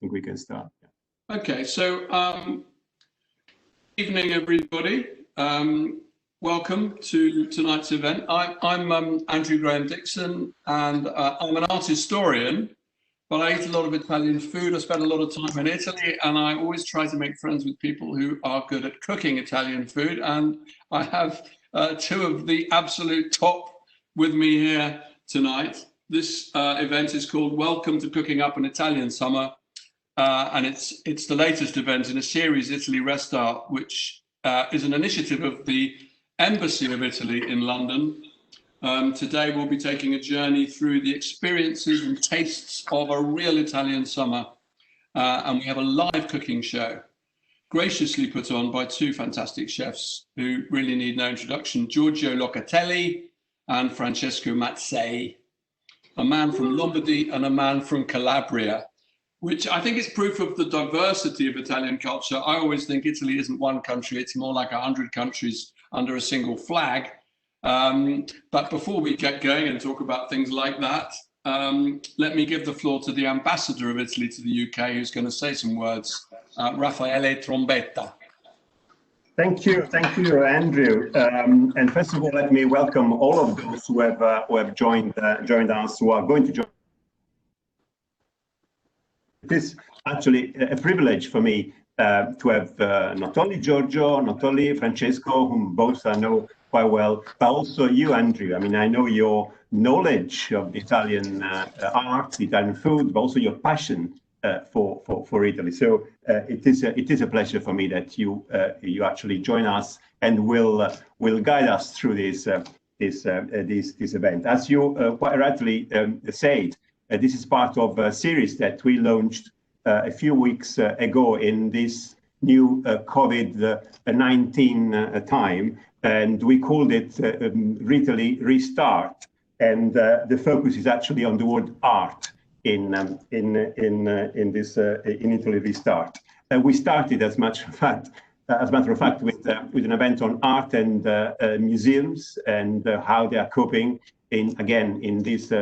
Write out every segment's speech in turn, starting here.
think we can start. Okay, so evening, everybody. Welcome to tonight's event. I'm Andrew Graham-Dixon, and I'm an art historian, but I eat a lot of Italian food. I spend a lot of time in Italy, and I always try to make friends with people who are good at cooking Italian food. And I have two of the absolute top with me here tonight. This event is called Welcome to Cooking Up an Italian Summer. And it's the latest event in a series, Italy Restart, which is an initiative of the Embassy of Italy in London. Today we'll be taking a journey through the experiences and tastes of a real Italian summer. And we have a live cooking show, graciously put on by two fantastic chefs who really need no introduction, Giorgio Locatelli and Francesco Mazzei, a man from Lombardy and a man from Calabria, which I think is proof of the diversity of Italian culture. I always think Italy isn't one country, it's more like 100 countries under a single flag. But before we get going and talk about things like that, let me give the floor to the ambassador of Italy to the UK, who's going to say some words, Raffaele Trombetta. Thank you, Andrew. And first of all, let me welcome all of those who have joined us, who are going to join. It is actually a privilege for me to have not only Giorgio, not only Francesco, whom both I know quite well, but also you, Andrew. I mean, I know your knowledge of Italian art, Italian food, but also your passion for Italy. So it is a pleasure for me that you actually join us and will guide us through this event. As you quite rightly said. This is part of a series that we launched a few weeks ago in this new COVID-19 time, and we called it Italy Restart. And the focus is actually on the word art in Italy Restart. We started, as a matter of fact, with an event on art and museums and how they are coping in this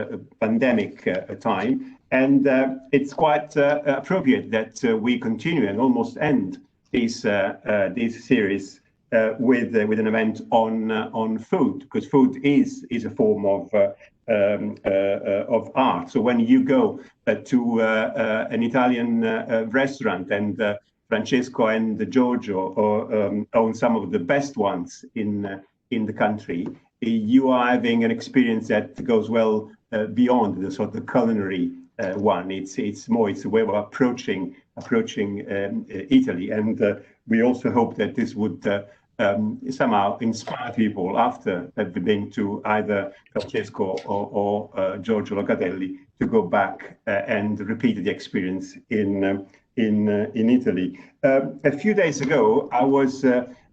pandemic time, and it's quite appropriate that we continue and almost end this series with an event on food, because food is a form of art. So when you go to an Italian restaurant, and Francesco and Giorgio own some of the best ones in the country, you are having an experience that goes well beyond the sort of culinary one. It's a way of approaching Italy, and we also hope that this would somehow inspire people after they've been to either Francesco or Giorgio Locatelli to go back and repeat the experience in Italy. A few days ago,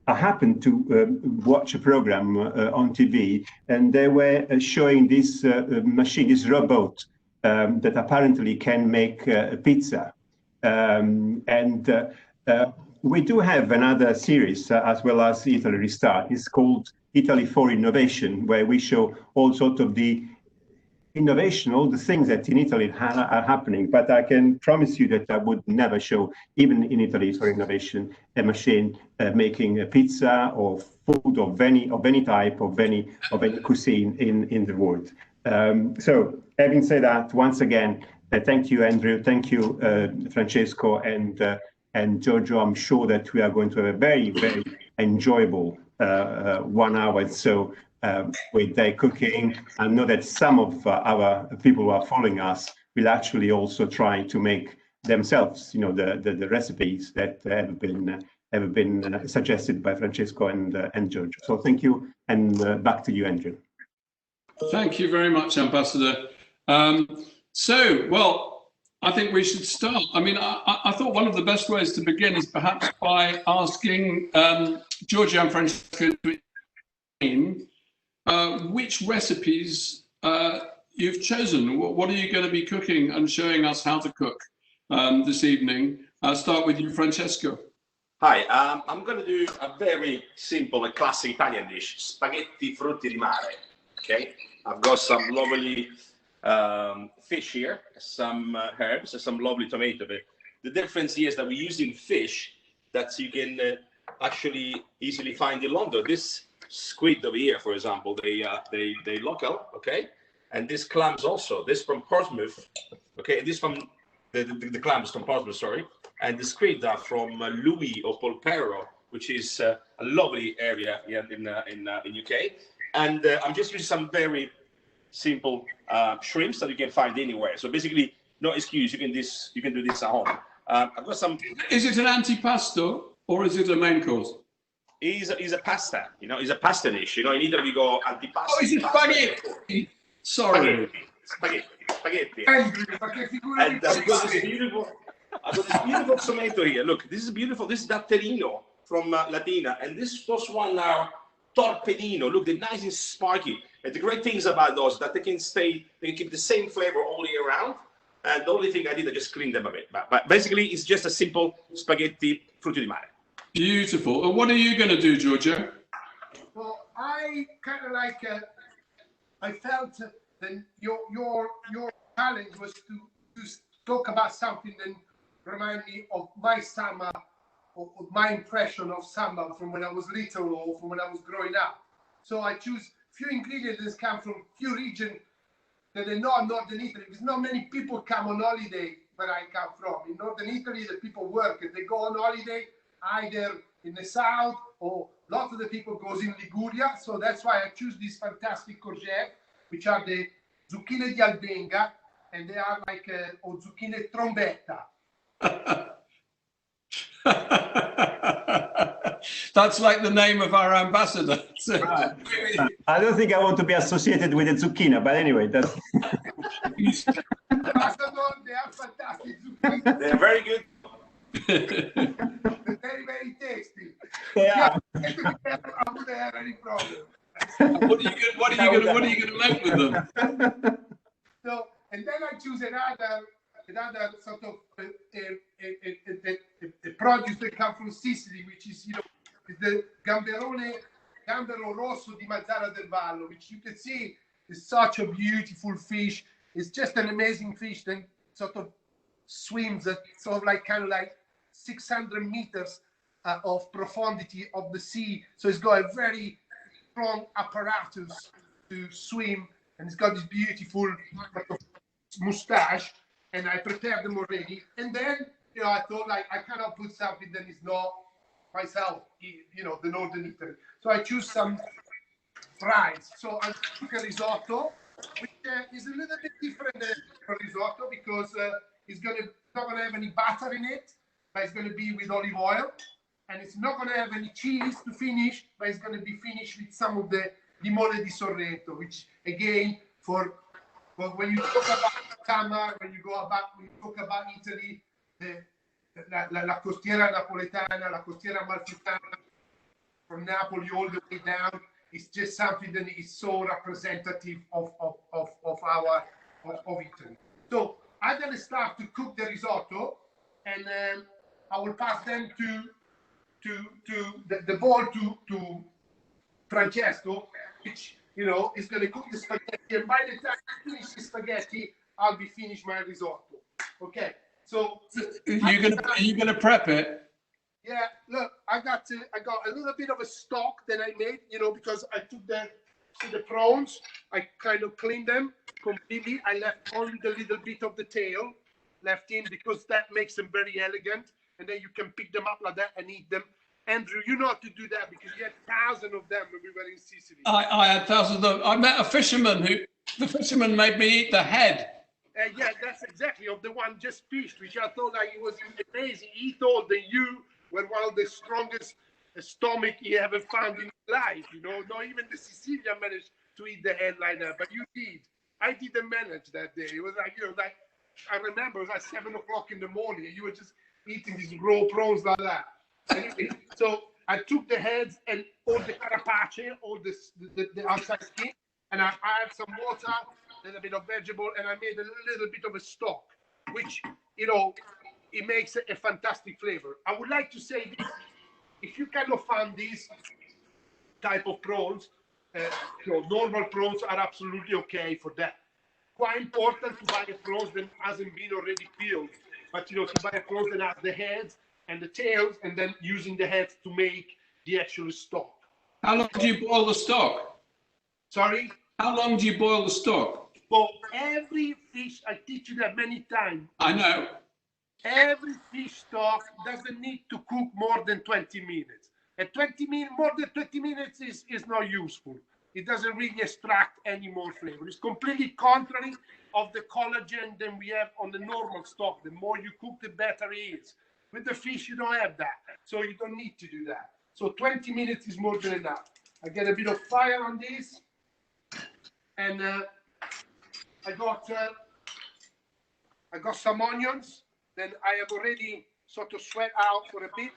I happened to watch a program on TV, and they were showing this machine, this robot that apparently can make pizza. We do have another series as well as Italy Restart. It's called Italy for Innovation, where we show all sorts of the innovation, all the things that in Italy are happening. But I can promise you that I would never show, even in Italy for Innovation, a machine making a pizza or food of any type, of any cuisine in the world. So having said that, once again, thank you, Andrew, thank you, Francesco, and Giorgio. I'm sure that we are going to have a very, very enjoyable 1 hour or so with their cooking. I know that some of our people who are following us will actually also try to make themselves, the recipes that have been suggested by Francesco and Giorgio. So thank you, and back to you, Andrew. Thank you very much, Ambassador. I think we should start. I mean, I thought one of the best ways to begin is perhaps by asking Giorgio and Francesco to explain which recipes you've chosen. What are you going to be cooking and showing us how to cook this evening? I'll start with you, Francesco. Hi, I'm going to do a very simple and classic Italian dish, spaghetti frutti di mare. Okay, I've got some lovely fish here, some herbs, and some lovely tomato The difference here is that we're using fish that you can actually easily find in London. This squid over here, for example, they local, okay? And this clams also, this from Portsmouth, okay? This from the clams from Portsmouth, sorry. And the squid are from Louis or Polperro, which is a lovely area here in UK. And I'm just using some very simple shrimps that you can find anywhere. So basically, no excuse. You can do this at home. I've got some. Is it an antipasto or is it a main course? Is a pasta. You know, it's a pasta dish. You know, in Italy we go antipasto. Oh, is it spaghetti? Sorry. Spaghetti. And I've got this beautiful tomato here. Look, this is beautiful. This is datterino from Latina, and this first one now torpedino. Look, they're nice and sparky. And the great things about those that they can keep the same flavor all year round. And the only thing I did, I just cleaned them a bit. But basically, it's just a simple spaghetti frutti di mare. Beautiful. And what are you going to do, Giorgio? Well, I kind of like. I felt that your challenge was to talk about something that remind me of my summer, of my impression of summer from when I was little or from when I was growing up. So I choose few ingredients that come from few regions that are not Northern Italy, because not many people come on holiday where I come from. In Northern Italy, the people work and they go on holiday either in the south or lots of the people goes in Liguria. So that's why I choose these fantastic courgette, which are the zucchine di Albenga, and they are like or zucchine Trombetta. That's like the name of our ambassador. Right. I don't think I want to be associated with the zucchini, but anyway, that's. They are fantastic zucchini. They're very good. They're very, very tasty. Yeah. I wouldn't have any problem. What are you going to make with them? So, and then I choose another sort of a produce that comes from Sicily, which is, you know, is the gambero rosso di Mazzara del Vallo, which you can see is such a beautiful fish. It's just an amazing fish that sort of swims at sort of like kind of like 600 meters of profundity of the sea. So it's got a very strong apparatus to swim, and it's got this beautiful mustache. And I prepared them already. And then, you know, I thought like I cannot put something that is not myself, you know, the Northern Italy. So I choose some fries. So I took a risotto, which is a little bit different than a risotto because it's not gonna have any butter in it, but it's gonna be with olive oil, and it's not gonna have any cheese to finish, but it's gonna be finished with some of the limone di Sorrento, which again but when you talk about summer, when you talk about Italy, la costiera napoletana, la costiera amalfitana, from Napoli all the way down, it's just something that is so representative of Italy. So I'm gonna start to cook the risotto, and I will pass them to the bowl to Francesco, which, you know, is going to cook the spaghetti, and by the time I finish the spaghetti, I'll be finished my risotto. Okay, so are you gonna prep it? Yeah, look, I got a little bit of a stock that I made, you know, because I took the prawns, I kind of cleaned them completely. I left only the little bit of the tail left in because that makes them very elegant, and then you can pick them up like that and eat them. Andrew, you know how to do that because you had thousands of them when we were in Sicily. I had thousands of them. I met a fisherman the fisherman made me eat the head. Yeah, that's exactly of the one just fished, which I thought like it was amazing. He thought that you were one of the strongest stomach he ever found in his life. You know, not even the Sicilian managed to eat the head like that, but you did. I didn't manage that day. It was like, you know, like I remember it was like 7 o'clock in the morning, and you were just eating these raw prawns like that. Anyway, so I took the heads and all the carapace, all the outside skin, and I added some water, a little bit of vegetable, and I made a little bit of a stock, which, you know, it makes a fantastic flavor. I would like to say this, if you cannot find these type of prawns, you know, normal prawns are absolutely okay for that. Quite important to buy a prawns that hasn't been already peeled. but you know, to buy a clothes that has the heads and the tails, and then using the heads to make the actual stock. How long do you boil the stock? Sorry? How long do you boil the stock? For every fish, I teach you that many times. I know. Every fish stock doesn't need to cook more than 20 minutes. At 20 minutes, more than 20 minutes is not useful. It doesn't really extract any more flavor. It's completely contrary of the collagen that we have on the normal stock. The more you cook, the better it is. With the fish, you don't have that. So you don't need to do that. So 20 minutes is more than enough. I get a bit of fire on this. And I got some onions. Then I have already sort of sweat out for a bit.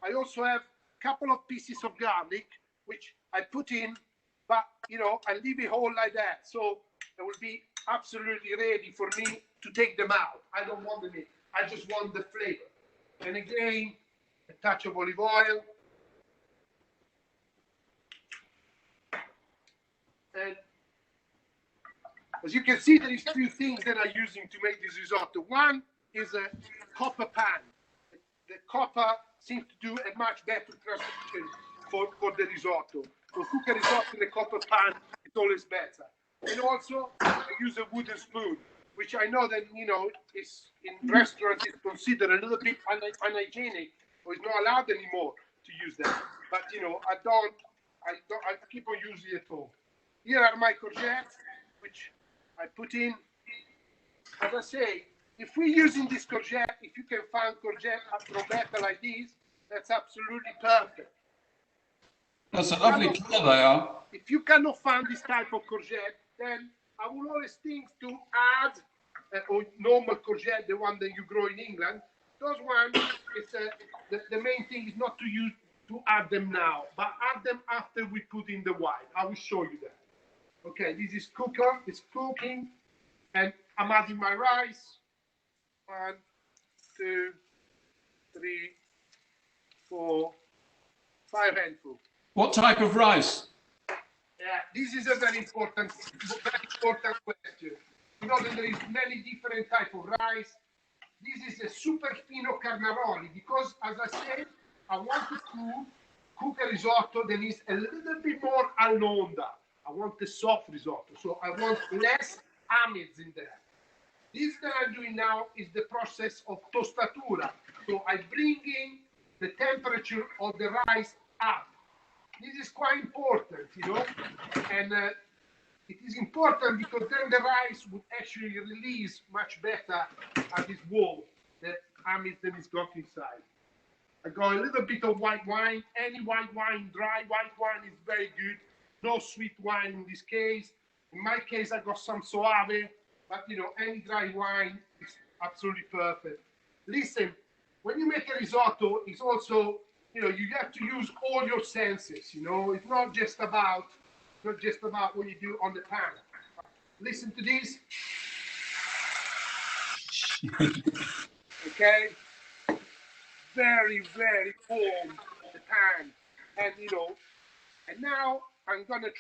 I also have a couple of pieces of garlic, which I put in, but you know, I leave it whole like that. So it will be absolutely ready for me to take them out. I don't want the meat. I just want the flavor. And again, a touch of olive oil. And as you can see, there is two things that I'm using to make this risotto. One is a copper pan. The copper seems to do a much better transition for the risotto. So cook a risotto in a copper pan, it's always better. And also, I use a wooden spoon, which I know that, you know, is in restaurants is considered a little bit unhygienic, or is not allowed anymore to use that. But you know, I keep on using it all. Here are my courgettes, which I put in. As I say, if we're using this courgette, if you can find courgette at Trombetta like this, that's absolutely perfect. That's a lovely colour they are. If you cannot find this type of courgette, then I will always think to add or normal courgette, the one that you grow in England. Those ones, the main thing is not to add them now, but add them after we put in the wine. I will show you that. Okay, this is cooker, it's cooking, and I'm adding my rice. 1, 2, 3, 4, 5 handfuls. What type of rice? Yeah, this is a very important question. You know that there is many different types of rice. This is a super fino carnaroli because, as I said, I want to cook a risotto that is a little bit more all'onda. I want a soft risotto, so I want less amides in there. This that I'm doing now is the process of tostatura. So I'm bringing the temperature of the rice up. This is quite important, you know, and it is important because then the rice would actually release much better at this wall that amide that is got inside. I got a little bit of white wine. Any white wine, dry white wine is very good. No sweet wine in this case. In my case, I got some Soave, but you know, any dry wine is absolutely perfect. Listen, when you make a risotto, it's also, you know, you have to use all your senses, you know. It's not just about what you do on the pan. Listen to this. Okay? Very, very warm, the pan. And, you know, and now I'm going to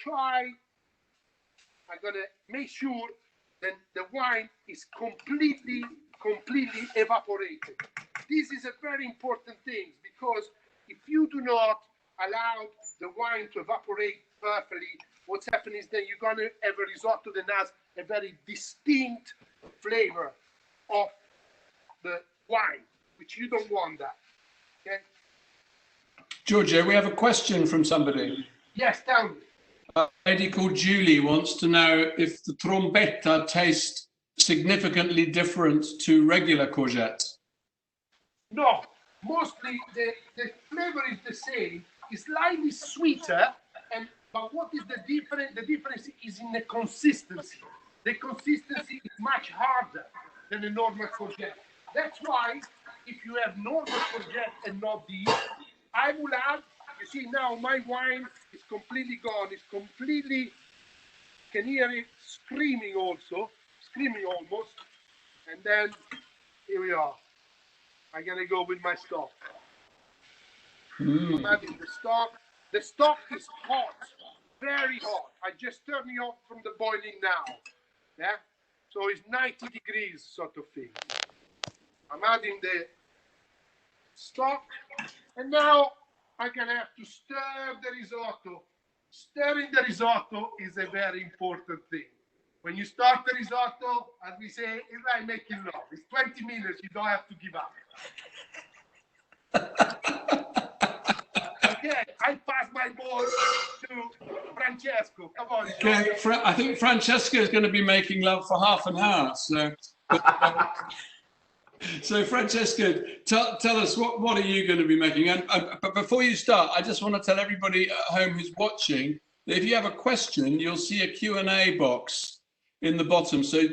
make sure that the wine is completely evaporated. This is a very important thing because if you do not allow the wine to evaporate perfectly, what's happening is that you're going to have a risotto that has a very distinct flavor of the wine, which you don't want that. Okay? Giorgio, we have a question from somebody. Yes, tell me. A lady called Julie wants to know if the Trombetta tastes significantly different to regular courgette. No, mostly the flavor is the same. It's slightly sweeter, but what is the difference? The difference is in the consistency. The consistency is much harder than a normal courgette. That's why if you have normal courgette and not these, I will add. You see now my wine is completely gone. It's completely, can hear it screaming also, screaming almost. And then here we are. I'm gonna go with my stock. I'm adding the stock. The stock is hot, very hot. I just turned it off from the boiling now. Yeah, so it's 90 degrees sort of thing. I'm adding the stock, and now I'm gonna have to stir the risotto. Stirring the risotto is a very important thing. When you start the risotto, as we say, it's like making love. It's 20 minutes, you don't have to give up. Okay, I pass my ball to Francesco. Come on. Okay, I think Francesco is going to be making love for half an hour. So Francesco, tell us what are you going to be making? But before you start, I just want to tell everybody at home who's watching that if you have a question, you'll see a Q&A box in the bottom. So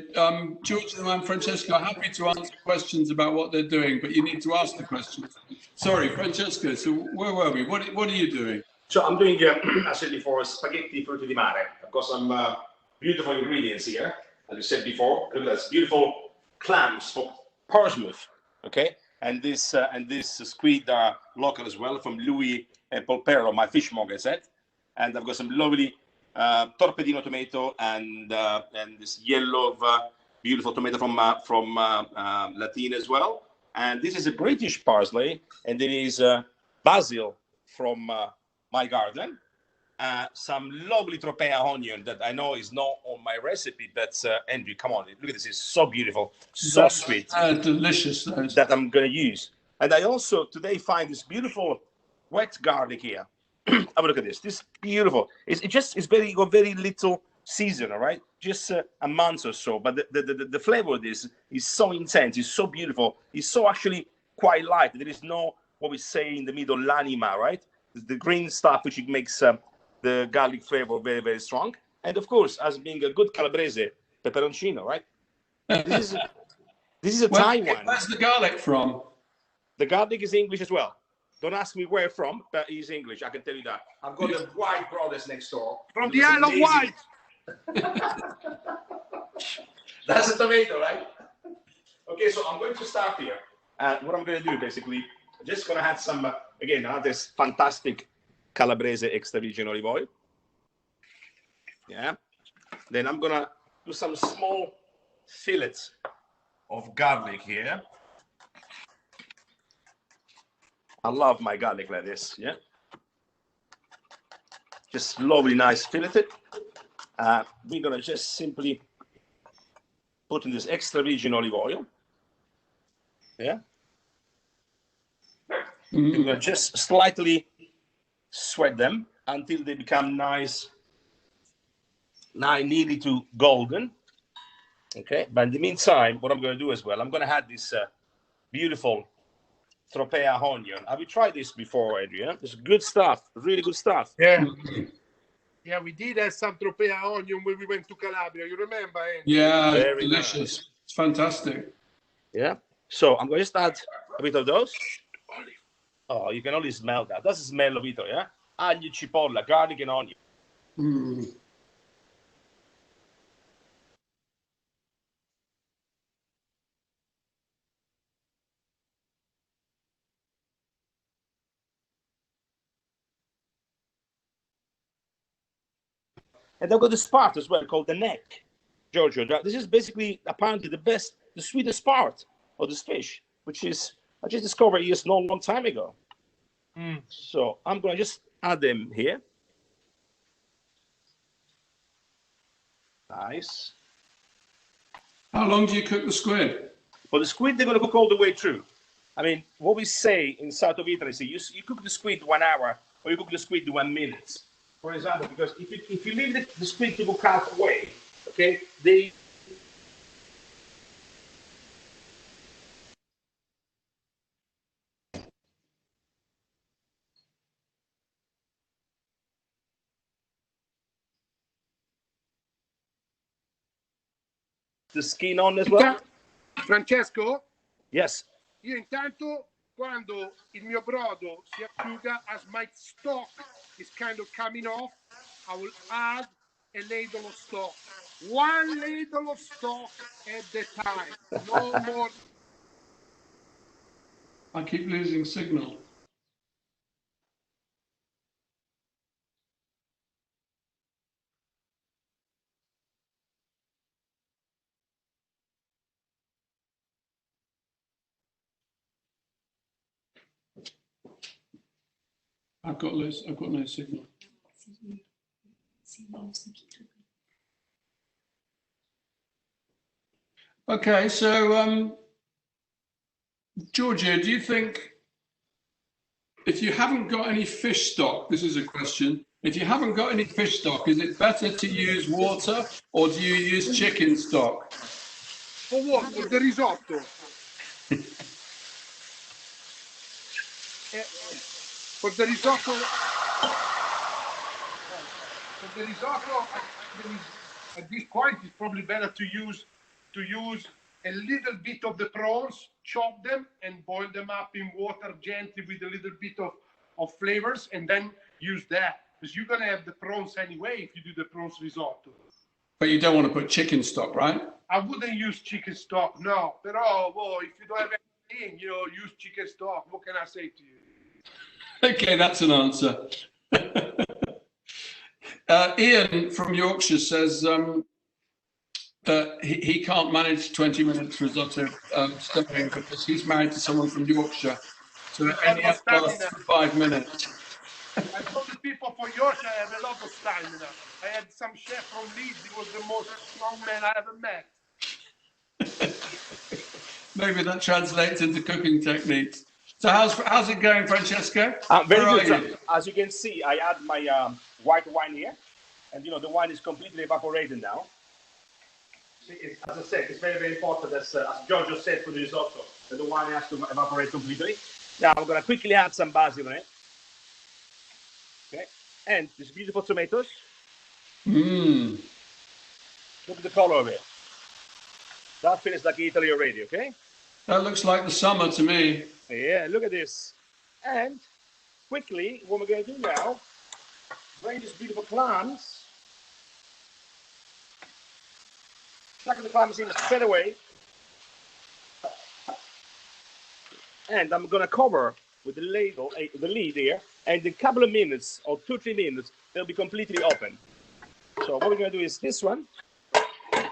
Giorgio and Francesco are happy to answer questions about what they're doing, but you need to ask the questions. Sorry, Francesco. So where were we? What are you doing? So I'm doing actually for spaghetti frutti di mare. I've got some beautiful ingredients here, as you said before. Look at that, beautiful clams for Portsmouth, okay? And this squid are local as well from Louis and Polpero, my fishmonger set. And I've got some lovely torpedino tomato and this yellow beautiful tomato from Latina as well. And this is a British parsley, and there is basil from my garden. Some lovely Trombetta onion that I know is not on my recipe, but Andrew, come on, look at this, it's so beautiful, so sweet. Delicious. Those. That I'm going to use. And I also today find this beautiful wet garlic here. Have a look at this. This is beautiful. It's got very little season, all right? Just a month or so. But the flavor of this is so intense. It's so beautiful. It's so actually quite light. There is no, what we say in the middle, l'anima, right? The green stuff which makes the garlic flavor very, very strong. And of course, as being a good Calabrese, peperoncino, right? This is a Thai one. Where's the garlic from? The garlic is English as well. Don't ask me where from, but he's English. I can tell you that. I've got the White brothers next door. From the Isle of Wight. That's a tomato, right? Okay, so I'm going to start here. What I'm going to do, basically, I'm just going to add some, again, this fantastic Calabrese extra virgin olive oil. Yeah. Then I'm going to do some small fillets of garlic here. I love my garlic like this, yeah. Just lovely, nice filleted. We're gonna just simply put in this extra virgin olive oil. Yeah. We're gonna just slightly sweat them until they become nice, nearly to golden. Okay. But in the meantime, what I'm gonna do as well, I'm gonna add this beautiful Trombetta onion. Have you tried this before, Adrian? It's good stuff, really good stuff. Yeah. Yeah, we did have some Trombetta onion when we went to Calabria. You remember? Yeah, very delicious. Nice. It's fantastic. Yeah. So I'm going to just add a bit of those. Oh, you can only smell that. That's the smell of it, yeah? Aglio, cipolla, garlic, and onion. Mm. And I've got this part as well called the neck, Giorgio. This is basically apparently the sweetest part of this fish, which is I just discovered years not a long time ago. So I'm going to just add them here. Nice. How long do you cook the squid? Well, the squid, they're going to cook all the way through. I mean, what we say in south of Italy is you cook the squid 1 hour or you cook the squid 1 minute. For example, because if you leave the squid to cook halfway, okay, the skin on as well. Francesco? Yes. Io intanto, quando il mio brodo si asciuga, as my stock is kind of coming off, I will add a ladle of stock. 1 ladle of stock at the time. No more. I keep losing signal. I've got no signal. Okay, so Giorgio, do you think if you haven't got any fish stock, this is a question, if you haven't got any fish stock, is it better to use water or do you use chicken stock? For what? For the risotto? For the risotto, at this point, it's probably better to use a little bit of the prawns, chop them and boil them up in water gently with a little bit of flavors, and then use that. Because you're going to have the prawns anyway if you do the prawns risotto. But you don't want to put chicken stock, right? I wouldn't use chicken stock, no. Però, if you don't have anything, use chicken stock. What can I say to you? Okay, that's an answer. Ian from Yorkshire says that he can't manage 20 minutes risotto stuffing because he's married to someone from Yorkshire. So it only has to last 5 minutes. I told the people for Yorkshire I have a lot of stamina. I had some chef from Leeds. He was the most strong man I ever met. Maybe that translates into cooking techniques. So how's it going, Francesco? Very good. As you can see, I add my white wine here, and the wine is completely evaporated now. As I said, it's very, very important, as Giorgio said for the risotto, that the wine has to evaporate completely. Now I'm going to quickly add some basil in it. Okay, and these beautiful tomatoes. Mmm. Look at the color of it. That feels like Italy already, okay? That looks like the summer to me. Yeah, look at this. And quickly, what we're going to do now, bring these beautiful clams. Chuck the clams in straight away. And I'm going to cover with the lid here. And in a couple of minutes, or 2-3 minutes, they'll be completely open. So what we're going to do is this one,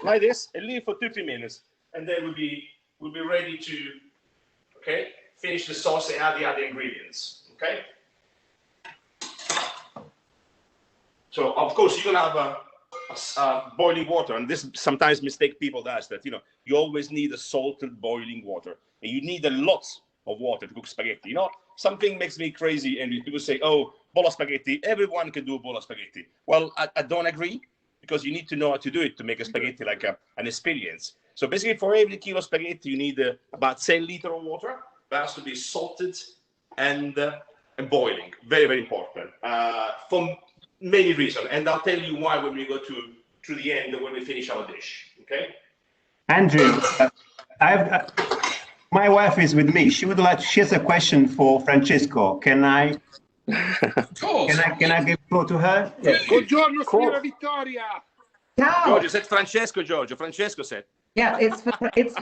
like this, and leave for 2-3 minutes. And then we'll be ready to, okay, finish the sauce and add the other ingredients, okay? So, of course, you're going to have boiling water, and this sometimes mistake people does, that, you always need a salted boiling water, and you need a lot of water to cook spaghetti. Something makes me crazy, and people say, oh, bowl of spaghetti, everyone can do a bowl of spaghetti. Well, I don't agree, because you need to know how to do it to make a spaghetti like an experience. So basically, for every kilo of spaghetti, you need about 10 liters of water. That has to be salted and boiling. Very, very important for many reasons. And I'll tell you why when we go to the end, when we finish our dish. Okay? Andrew, my wife is with me. She has a question for Francesco. Can I? Of course. Can I give floor to her? Yes. Buongiorno, signora Vittoria. Ciao. Giorgio said Francesco, Giorgio. Francesco said. Yeah, it's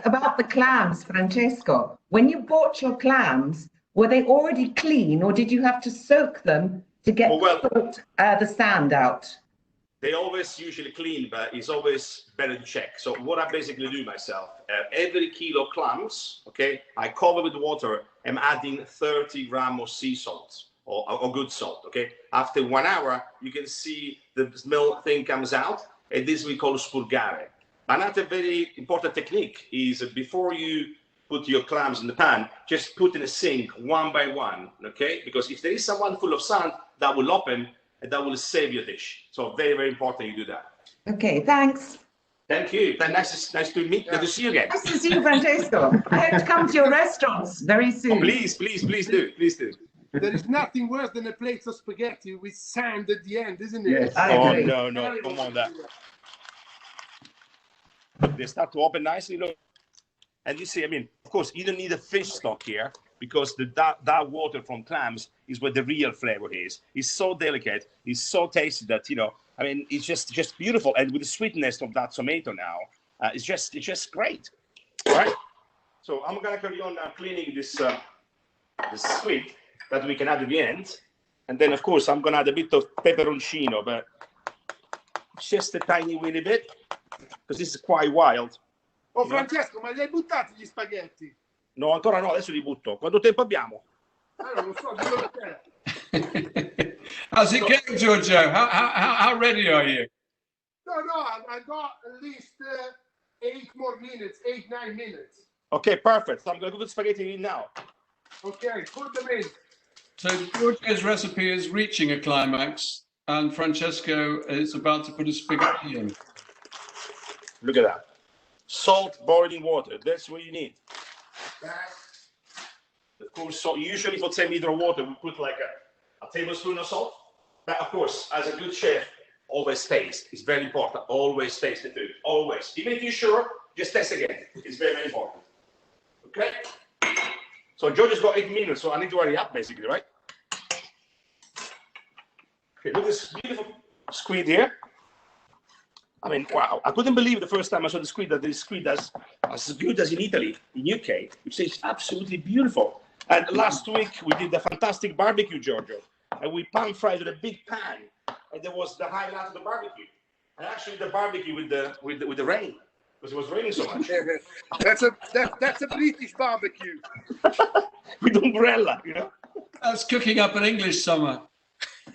about the clams, Francesco. When you bought your clams, were they already clean, or did you have to soak them to get the sand out? They always usually clean, but it's always better to check. So what I basically do myself, every kilo clams, okay, I cover with water. I'm adding 30 grams of sea salt or good salt, okay? After 1 hour, you can see the smell thing comes out, and this we call spurgare. Another very important technique is before you put your clams in the pan, just put in a sink one by one, okay? Because if there is someone full of sand, that will open and that will save your dish. So very, very important you do that. Okay, thanks. Thank you. Nice to meet you. Good to see you again. Nice to see you, Francesco. I hope to come to your restaurants very soon. Oh, please do. Please do. There is nothing worse than a plate of spaghetti with sand at the end, isn't it? Yes. I agree. No. Come on, that. They start to open nicely, look. And you see, of course, you don't need a fish stock here because that water from clams is where the real flavor is. It's so delicate, it's so tasty that, it's just beautiful. And with the sweetness of that tomato now, it's just great, all right? So I'm gonna carry on now cleaning this squid that we can add at the end. And then, of course, I'm gonna add a bit of peperoncino, but just a tiny weeny bit, because this is quite wild. Oh, Francesco, ma li hai buttati gli spaghetti? No, ancora no, adesso li butto. Quanto tempo abbiamo? Non lo so, dillo te. How's it going, Giorgio? How ready are you? No, I got at least 8 more minutes, 8-9 minutes. Okay, perfect. So I'm going to put the spaghetti in now. Okay, put them in. So Giorgio's recipe is reaching a climax, and Francesco is about to put a spaghetti in. Look at that. Salt, boiling water. That's what you need. Of course, so usually for 10 liters of water, we put like a tablespoon of salt. But of course, as a good chef, always taste. It's very important. Always taste the food. Always. Even if you're sure, just taste again. It's very, very important. Okay? So Giorgio's got 8 minutes, so I need to hurry up, basically, right? Okay, look at this beautiful squid here. I mean, wow. I couldn't believe the first time I saw the squid that the squid is as good as in Italy, in UK, which is absolutely beautiful. And last week, we did the fantastic barbecue, Giorgio. And we pan-fried with a big pan. And there was the highlight of the barbecue. And actually the barbecue with the rain. Because it was raining so much. That's a British barbecue. With umbrella, you know? That's cooking up an English summer.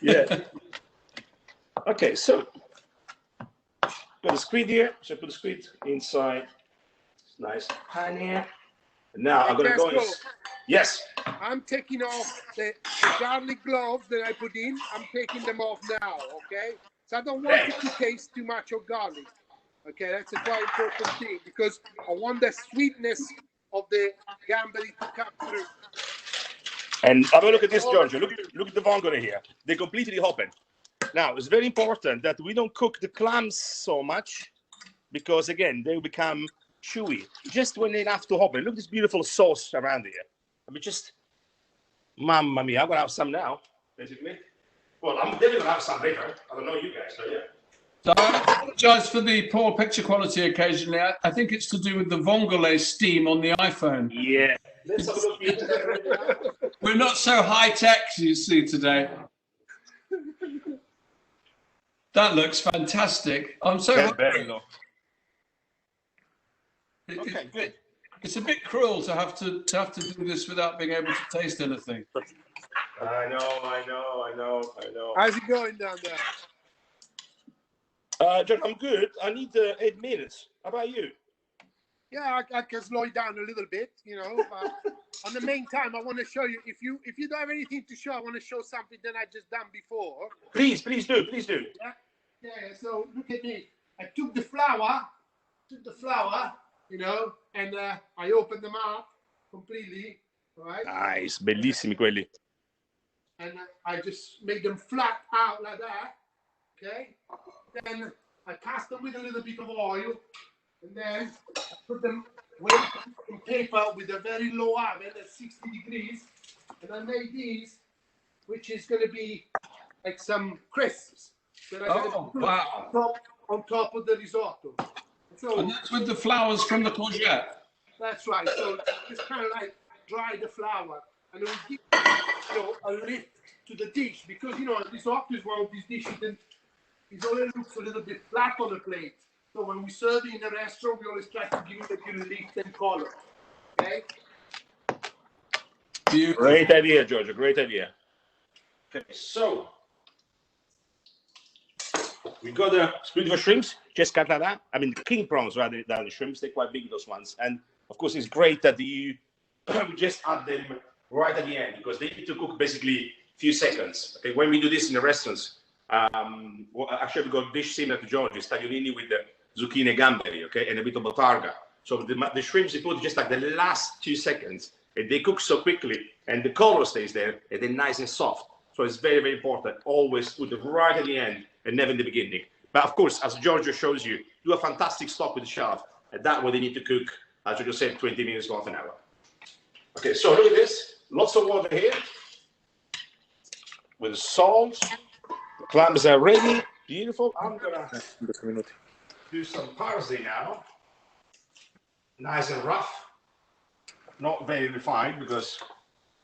Yeah. Okay, so got the squid here. So put the squid inside. It's nice pan here. And now I'm gonna go. Yes. I'm taking off the garlic gloves that I put in. I'm taking them off now. Okay. So I don't want it to taste too much of garlic. Okay, that's a quite important thing because I want the sweetness of the gamberi to come through. And have a look at this, Giorgio. Look at the vongole here. They're completely open. Now, it's very important that we don't cook the clams so much because, again, they will become chewy. Just when they have to open. Look at this beautiful sauce around here. I mean, just, mamma mia, I'm going to have some now, basically. Well, I'm definitely going to have some later. I don't know you guys, so yeah. So I apologize for the poor picture quality occasionally. I think it's to do with the vongole steam on the iPhone. Yeah. Let's have a look. We're not so high-tech, you see, today. That looks fantastic. I'm so hungry. Okay, good. It's a bit cruel to have to do this without being able to taste anything. I know. How's it going down there? John, I'm good. I need 8 minutes. How about you? Yeah, I can slow it down a little bit, you know. But on the main time, I want to show you. If you don't have anything to show, I want to show something that I just done before. Please do. Yeah. So look at me. I took the flour, you know, and I opened them up completely. Right. Nice, bellissimi quelli. And I just made them flat out like that. Okay. Then I cast them with a little bit of oil, and then I put them in paper with a very low oven at 60 degrees, and I made these, which is going to be like some crisps that I put on top of the risotto. So, and that's with the flowers from the courgette. That's right. So just kind of like dry the flour, and it will give a lift to the dish because risotto is one of these dishes that it always looks a little bit flat on the plate. So when we serve it in a restaurant, we always try to give it a little lift and color. Okay? Great idea, Giorgio. Great idea. Okay, so we got the split of shrimps, just cut like that. I mean, king prawns rather than the shrimps. They're quite big, those ones. And of course, it's great that you just add them right at the end because they need to cook basically a few seconds. Okay, when we do this in the restaurants, actually we got a dish similar to Giorgio, tagliolini with the zucchini and gamberi, okay, and a bit of botarga. So the shrimps they put just like the last 2 seconds, and they cook so quickly, and the color stays there, and they're nice and soft. So it's very, very important. Always put it right at the end and never in the beginning. But of course, as Giorgio shows you, do a fantastic stock with the shelf, and that way they need to cook, as Giorgio said, 20 minutes to half an hour. Okay, so look at this. Lots of water here with salt. The clams are ready. Beautiful. I'm gonna do some parsley now. Nice and rough. Not very refined because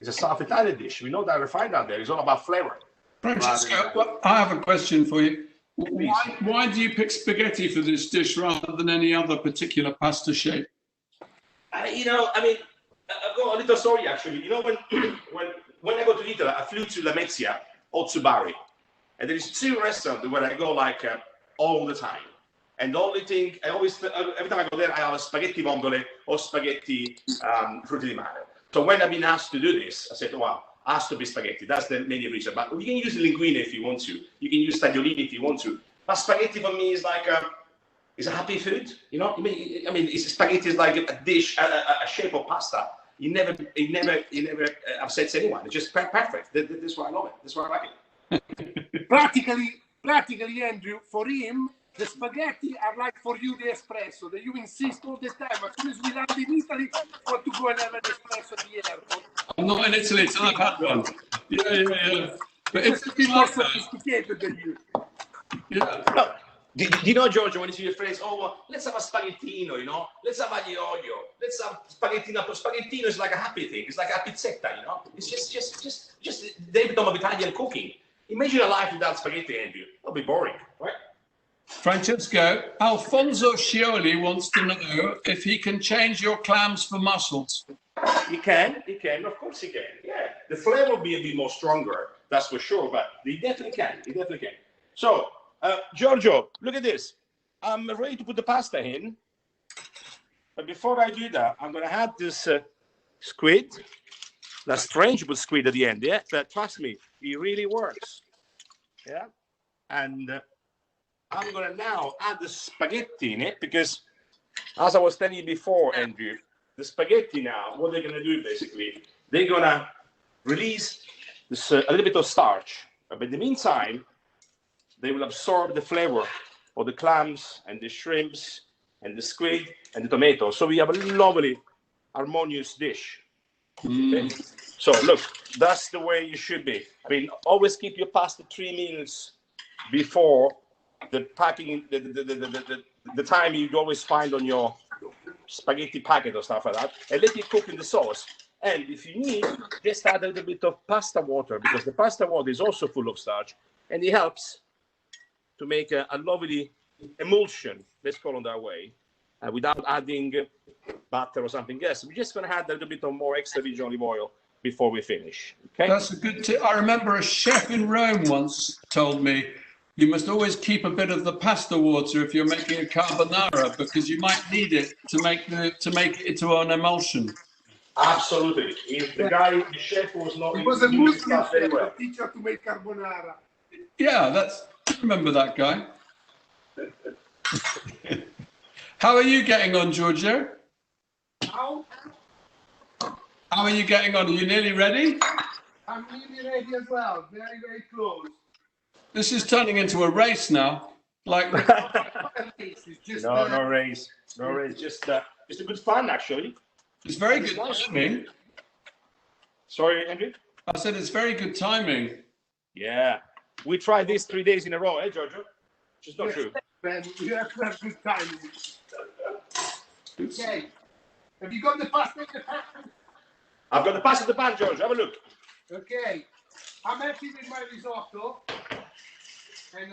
it's a South Italian dish. We know that refined out there. It's all about flavor. Francesco, well, I have a question for you. Why do you pick spaghetti for this dish rather than any other particular pasta shape? I mean, I've got a little story actually. You know, when I go to Italy, I flew to Lamezia or to Bari, and there is 2 restaurants where I go like all the time. And the only thing I always, every time I go there, I have spaghetti vongole or spaghetti frutti di mare. So when I've been asked to do this, I said, well, has to be spaghetti. That's the main reason. But you can use linguine if you want to. You can use tagliolini if you want to. But spaghetti for me is like is a happy food. You know, I mean, spaghetti is like a dish, a shape of pasta. It never upsets anyone. It's just perfect. That's why I love it. That's why I like it. Practically, Andrew, for him, the spaghetti are like for you the espresso that you insist all the time. As soon as we land in Italy, you want to go and have an espresso at the airport. I'm not in Italy, so I've had one. Yeah. But it's more sophisticated than you. Yeah. No. Do you know, Giorgio, when you see the phrase, oh, well, let's have a spaghettino, you know, let's have aglio olio, let's have spaghettino. Spaghettino is like a happy thing. It's like a pizzetta, you know. It's just the epitome of Italian cooking. Imagine a life without spaghetti, Andrew. It'll be boring, right? Francesco, Alfonso Scioli wants to know if he can change your clams for mussels. He can, of course he can. Yeah, the flavor will be a bit more stronger, that's for sure, but he definitely can. So, Giorgio, look at this. I'm ready to put the pasta in, but before I do that, I'm going to add this squid. That's strange, but squid at the end, yeah? But trust me, it really works. Yeah, and I'm going to now add the spaghetti in it because, as I was telling you before, Andrew, the spaghetti now, what they're going to do basically, they're going to release this, a little bit of starch. But in the meantime, they will absorb the flavor of the clams and the shrimps and the squid and the tomato. So we have a lovely, harmonious dish. Okay? So look, that's the way you should be. I mean, always keep your pasta 3 minutes before the packing, the time you always find on your spaghetti packet or stuff like that, and let it cook in the sauce. And if you need, just add a little bit of pasta water, because the pasta water is also full of starch, and it helps to make a lovely emulsion, let's call it that way, without adding butter or something else. We're just going to add a little bit of more extra virgin olive oil before we finish. Okay? That's a good tip. I remember a chef in Rome once told me, you must always keep a bit of the pasta water if you're making a carbonara, because you might need it to make it into an emulsion. Absolutely. If the chef was not, he was a Muslim chef, a teacher to make carbonara. Yeah, I remember that guy. How are you getting on, Giorgio? How are you getting on? Are you nearly ready? I'm nearly ready as well. Very, very close. This is turning into a race now. Like no race. Just a good fun, actually. It's very good timing. Sorry, Andrew? I said it's very good timing. Yeah. We tried this 3 days in a row, Giorgio? Which is not true. Man, you have to have good timing. Okay. Have you got the pasta in the pan? I've got the pasta in the pan, Giorgio. Have a look. Okay. I'm happy with my risotto. And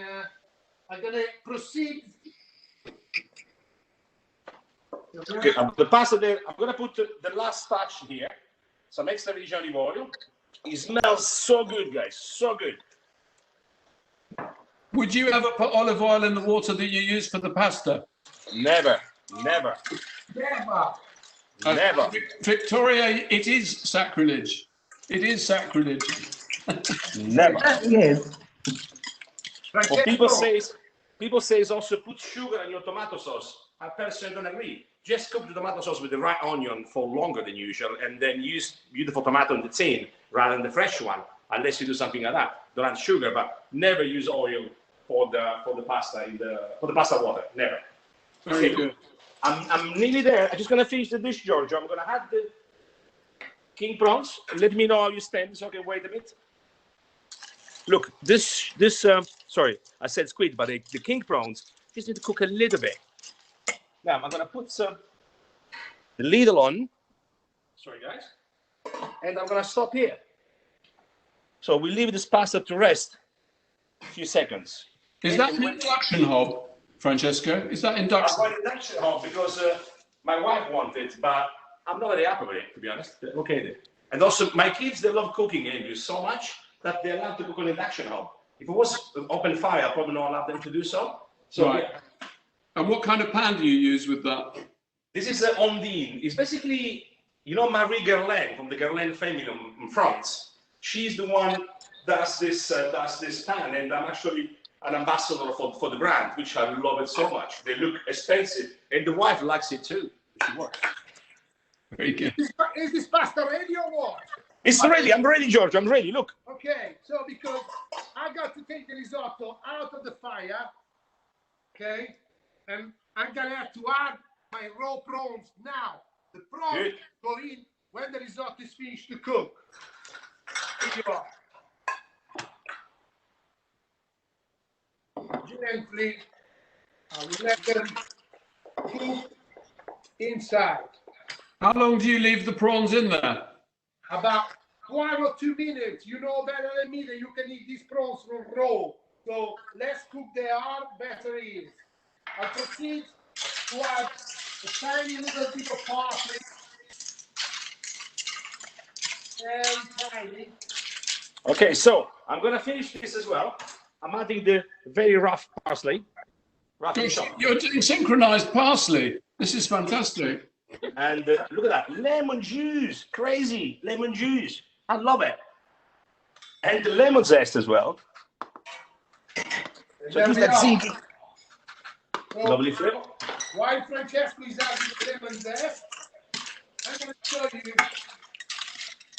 I'm going to proceed. Okay, the pasta there, I'm going to put the last touch here. Some extra virgin olive oil. It smells so good, guys. So good. Would you ever put olive oil in the water that you use for the pasta? Never. Victoria, it is sacrilege. It is sacrilege. Never. Yes. Well, people say also put sugar in your tomato sauce. I personally don't agree. Just cook the tomato sauce with the right onion for longer than usual, and then use beautiful tomato in the tin rather than the fresh one, unless you do something like that. Don't add sugar, but never use oil for the pasta for the pasta water. Never. Very good. I'm nearly there. I'm just gonna finish the dish, Giorgio. I'm gonna add the king prawns. Let me know how you stand, so I can wait a bit. Look, this sorry, I said squid, but the king prawns just need to cook a little bit. Now I'm gonna put the lid on. Sorry, guys. And I'm gonna stop here. So we leave this pasta to rest a few seconds. Is that an induction hob, Francesco? Is that induction? I want induction hob because my wife wanted it, but I'm not very happy with it, to be honest. Okay. And also, my kids, they love cooking, Andrew, so much that they're allowed to cook on induction hob. If it was open fire, I probably not allow them to do so. So, right. Yeah. And what kind of pan do you use with that? This is the Ondine. It's basically, you know, Marie Guerlain from the Guerlain family in France. She's the one that does this pan, and I'm actually an ambassador for the brand, which I love it so much. They look expensive, and the wife likes it too. She works. Very good. Is this pasta ready or what? It's ready. I'm ready, Giorgio. I'm ready. Look. Okay, so because I got to take the risotto out of the fire, okay, and I'm gonna have to add my raw prawns now. The prawns go in when the risotto is finished to cook. Here you are. Gently, I will let them cook inside. How long do you leave the prawns in there? About 1 or 2 minutes. You know better than me that you can eat these prawns raw. So less cook they are, better it is. I proceed to add a tiny little bit of parsley. Very tiny. Okay, so I'm gonna finish this as well. I'm adding the very rough parsley. You're doing synchronized parsley. This is fantastic. And look at that, lemon juice, crazy lemon juice. I love it. And the lemon zest as well. So just that zinky. Lovely flavor. While Francesco is adding the lemon zest, I'm going to show you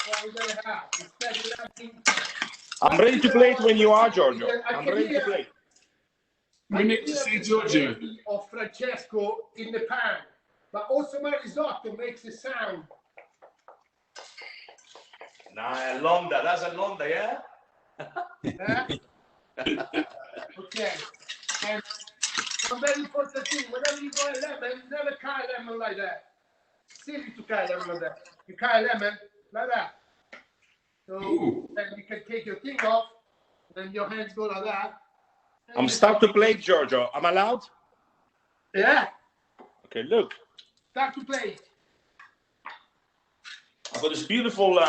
what we're going to have. Instead of adding... I'm ready to play it when you are, Giorgio. I'm ready to play. We need to see Giorgio. Of Francesco in the pan, but also my risotto makes a sound. Nah, Londa, that's a Londa, yeah? Okay. And one very important thing, whenever you go a lemon, never cut a lemon like that. Silly to cut a lemon like that. You cut a lemon like that. So then you can take your thing off, then your hands go like that. I'm start to play, Giorgio. I'm allowed? Yeah. Okay, look. Start to play. I've got this beautiful,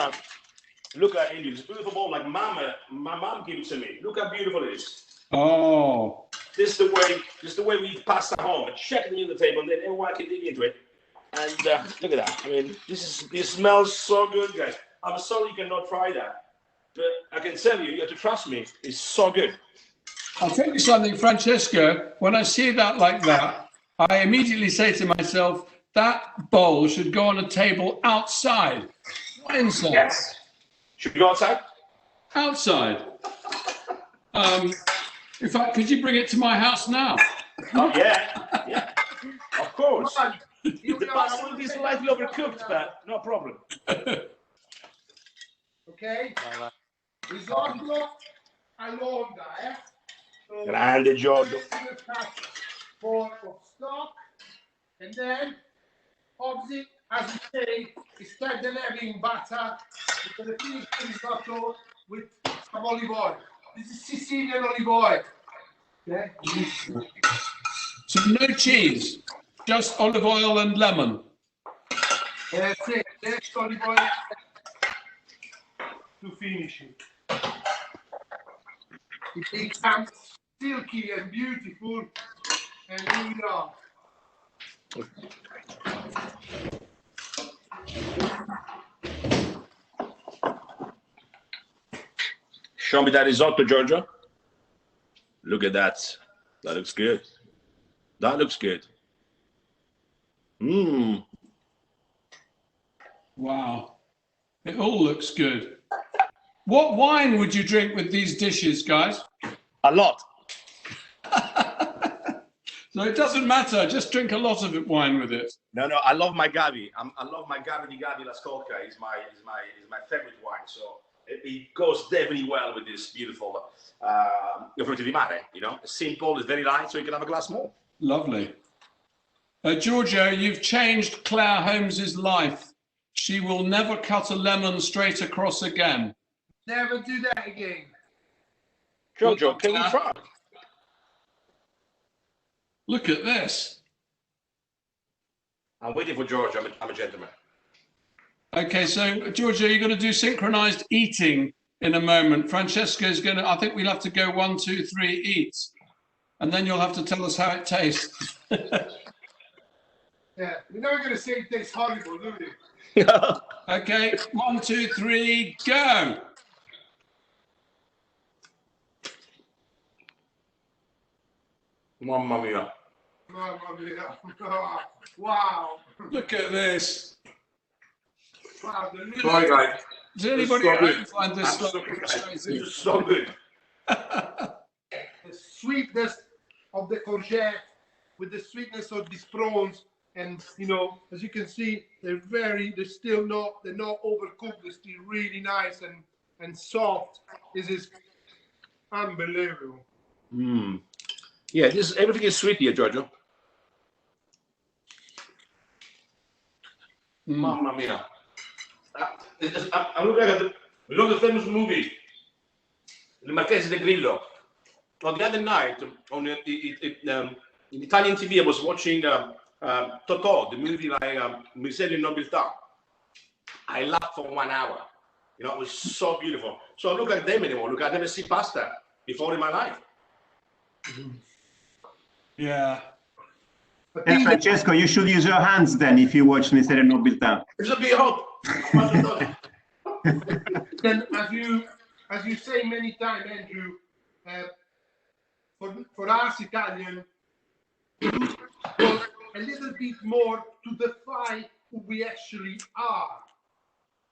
look at India, this beautiful bowl like my mom gave it to me. Look how beautiful it is. Oh. This is the way we eat pasta home. Check it on the table, and then everyone can dig into it. And look at that. I mean, this smells so good, guys. I'm sorry you cannot try that, but I can tell you, you have to trust me. It's so good. I'll tell you something, Francesco. When I see that like that, I immediately say to myself, that bowl should go on a table outside, not inside. Yes. Should we go outside? Outside. In fact, could you bring it to my house now? Oh, yeah. Of course. The pasta will be slightly overcooked, but no problem. Okay? Risotto all'onda, eh? So, Grande Giorgio. Pour of stock, and then, obviously, as we say, instead of having butter, we're going to finish the risotto with some olive oil. This is Sicilian olive oil. Okay? So no cheese, just olive oil and lemon. That's it. That's olive oil to finish it. It becomes silky and beautiful, and here we are. Show me that risotto, Giorgio. Look at that. That looks good. That looks good. Mmm. Wow. It all looks good. What wine would you drink with these dishes, guys? A lot. So it doesn't matter, just drink a lot of wine with it. No, I love my Gavi. I love my Gavi di Gavi La Scolca. Is my favorite wine. So it goes definitely well with this beautiful frutti di mare. You know, it's simple, it's very light, so you can have a glass more. Lovely. Giorgio, you've changed Claire Holmes's life. She will never cut a lemon straight across again. Never do that again. Giorgio, can we try? Look at this. I'm waiting for Giorgio. I'm a gentleman. Okay, so Giorgio, you're going to do synchronized eating in a moment. Francesco's going to, I think we'll have to go 1, 2, 3, eat. And then you'll have to tell us how it tastes. Yeah, we're never going to say it tastes horrible, do we? Okay, 1, 2, 3, go. Mamma mia. Mamma mia. Wow. Look at this. Wow, Sorry, guys. Does anybody so good. find this So slightly good. frustrating? This is so good. the sweetness of the courgette with the sweetness of these prawns, and you know, as you can see, they're not overcooked. They're still really nice and soft. This is unbelievable. Mm. Yeah, everything is sweet here, Giorgio. Mamma mia. I'm looking at the famous movie, The Marchese del Grillo. Well, the other night on in Italian TV, I was watching Totò, the movie by Mazzei Nobiltà. I laughed for 1 hour. You know, it was so beautiful. So I look at them anymore. Look, I've never seen pasta before in my life. Yeah. And Francesco, you should use your hands then if you watch Miseria Nobiltà. It's a bit hot. Then, as you say many times, Andrew, for us Italian, a little bit more to define who we actually are.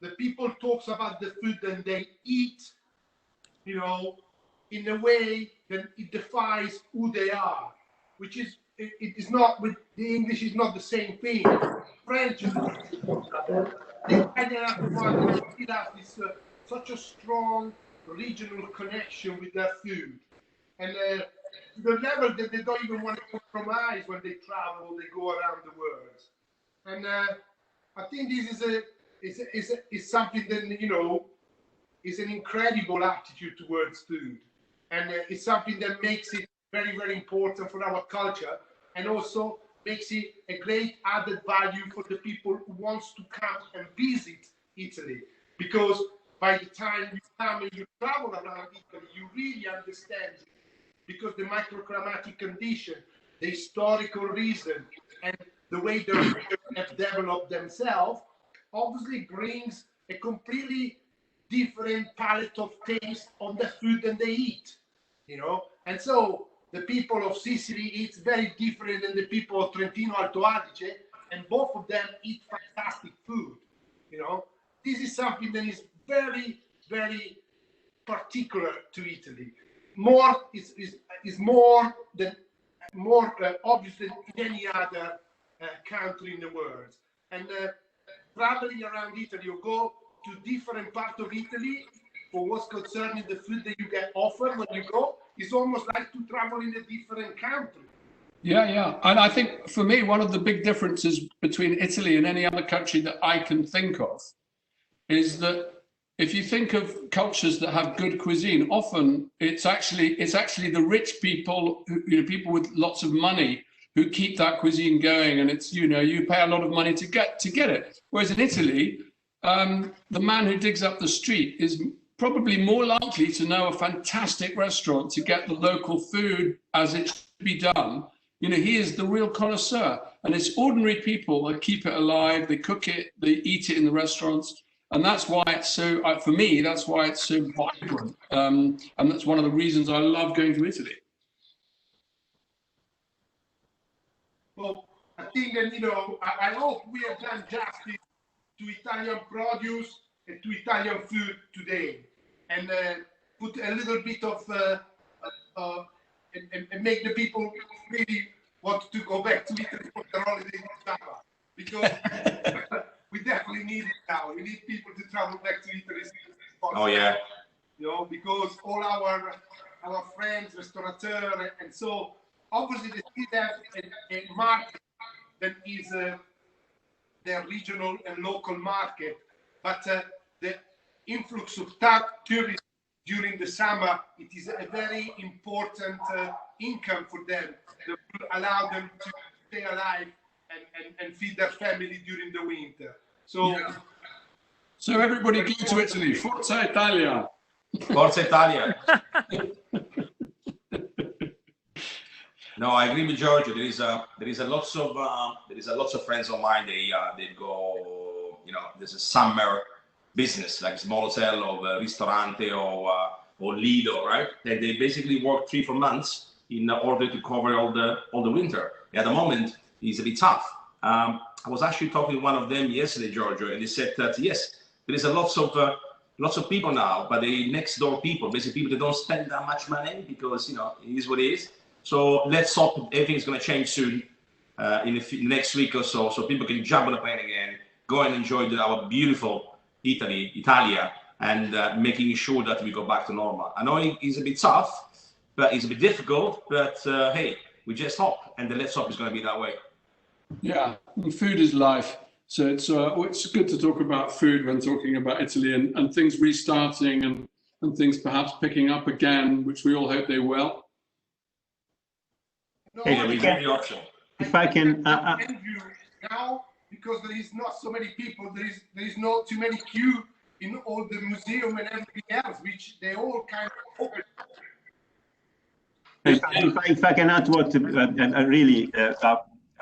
The people talks about the food and they eat, you know, in a way that it defines who they are, which is it is not with the English is not the same thing. French is the Italian one still has this such a strong regional connection with their food, and to the level that they don't even want to compromise when they travel, they go around the world. And I think this is something that, you know, is an incredible attitude towards food, and it's something that makes it very, very important for our culture, and also makes it a great added value for the people who wants to come and visit Italy, because by the time you come and you travel around Italy, you really understand it, because the microclimatic condition, the historical reason, and the way the regions have developed themselves obviously brings a completely different palette of taste on the food that they eat, you know. And so the people of Sicily eat very different than the people of Trentino Alto Adige, and both of them eat fantastic food, you know. This is something that is very, very particular to Italy. More is more obvious than in any other country in the world. And traveling around Italy, you go to different parts of Italy for what's concerning the food that you get offered when you go. It's almost like to travel in a different country. Yeah, yeah. And I think for me, one of the big differences between Italy and any other country that I can think of is that if you think of cultures that have good cuisine, often it's actually the rich people, people with lots of money who keep that cuisine going, and it's, you pay a lot of money to get it. Whereas in Italy, the man who digs up the street is probably more likely to know a fantastic restaurant to get the local food as it should be done. He is the real connoisseur, and it's ordinary people that keep it alive. They cook it, they eat it in the restaurants. And that's why it's so, for me, that's why it's so vibrant. And that's one of the reasons I love going to Italy. Well, I think that, I hope we have done justice to Italian produce and to Italian food today. And put a little bit of, and make the people really want to go back to Italy for the holiday in summer. Because we definitely need it now. We need people to travel back to Italy as possible. Oh yeah. Because all our friends, restaurateurs, and so obviously they still have a market that is their regional and local market, but the influx of tourists during the summer, it is a very important income for them that will allow them to stay alive and feed their family during the winter. So So everybody go to Italy. Forza Italia. Forza Italia. No, I agree with Giorgio. There is a lots of friends of mine. They go, you know, there's a summer business like small hotel or ristorante or Lido, right? And they basically work 3-4 months in order to cover all the winter. At the moment, it's a bit tough. I was actually talking to one of them yesterday, Giorgio, and he said that yes, there is a lots of people now, but the next door people, basically people that don't spend that much money because, you know, it is what it is. So let's hope everything's going to change soon in the next week or so people can jump on the plane again, go and enjoy our beautiful Italia, and making sure that we go back to normal. I know it's a bit tough, but it's a bit difficult, but hey, we just hope, and the let's hope is going to be that way. Yeah, food is life. So it's good to talk about food when talking about Italy and things restarting and things perhaps picking up again, which we all hope they will. No, if I can, now, because there is not so many people, there is not too many queue in all the museum and everything else, which they all kind of open. If I can add what